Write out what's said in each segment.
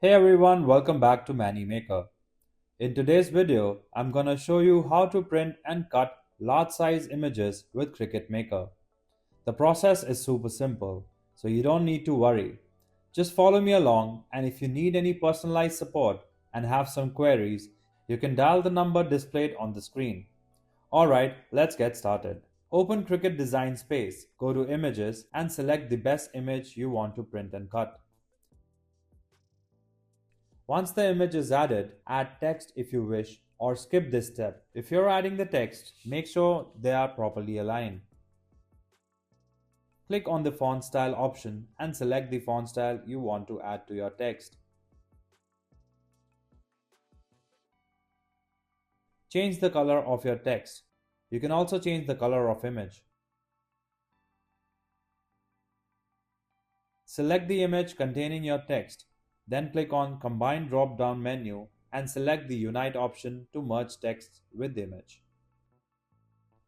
Hey everyone, welcome back to Manny Maker. In today's video, I'm gonna show you how to print and cut large size images with Cricut Maker. The process is super simple, so you don't need to worry. Just follow me along, and if you need any personalized support and have some queries, you can dial the number displayed on the screen. Alright, let's get started. Open Cricut Design Space, go to Images and select the best image you want to print and cut. Once the image is added, add text if you wish or skip this step. If you're adding the text, make sure they are properly aligned. Click on the font style option and select the font style you want to add to your text. Change the color of your text. You can also change the color of image. Select the image containing your text. Then click on Combine drop-down menu and select the Unite option to merge text with the image.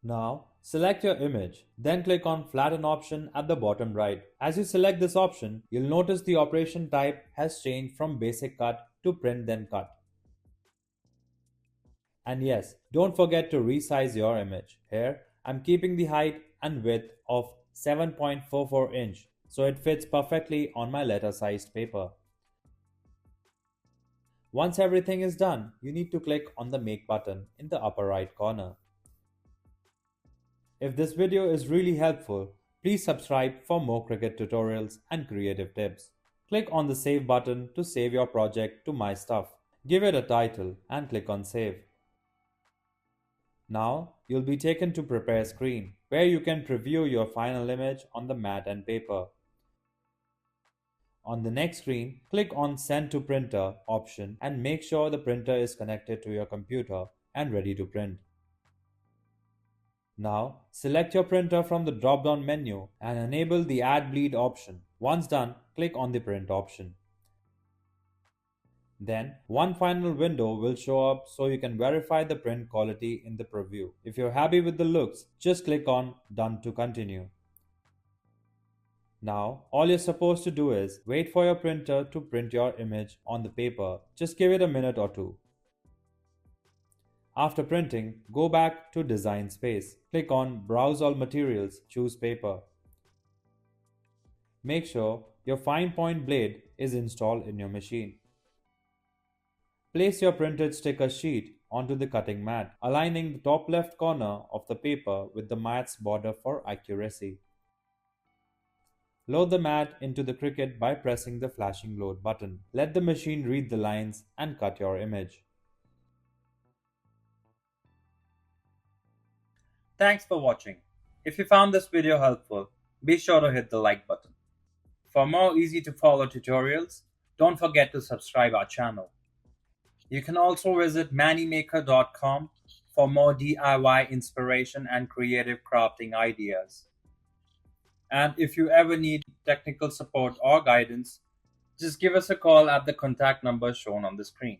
Now, select your image, then click on Flatten option at the bottom right. As you select this option, you'll notice the operation type has changed from Basic Cut to Print Then Cut. And yes, don't forget to resize your image. Here, I'm keeping the height and width of 7.44 inch, so it fits perfectly on my letter-sized paper. Once everything is done, you need to click on the Make button in the upper right corner. If this video is really helpful, please subscribe for more Cricut tutorials and creative tips. Click on the Save button to save your project to My Stuff. Give it a title and click on Save. Now, you'll be taken to Prepare screen, where you can preview your final image on the mat and paper. On the next screen, click on Send to Printer option and make sure the printer is connected to your computer and ready to print. Now, select your printer from the drop-down menu and enable the Add Bleed option. Once done, click on the Print option. Then, one final window will show up so you can verify the print quality in the preview. If you're happy with the looks, just click on Done to continue. Now, all you're supposed to do is wait for your printer to print your image on the paper. Just give it a minute or two. After printing, go back to Design Space. Click on Browse All Materials, choose Paper. Make sure your fine point blade is installed in your machine. Place your printed sticker sheet onto the cutting mat, aligning the top left corner of the paper with the mat's border for accuracy. Load the mat into the Cricut by pressing the flashing load button. Let the machine read the lines and cut your image. Thanks for watching. If you found this video helpful, be sure to hit the like button. For more easy to follow tutorials, don't forget to subscribe our channel. You can also visit mannymaker.com for more DIY inspiration and creative crafting ideas. And if you ever need technical support or guidance, just give us a call at the contact number shown on the screen.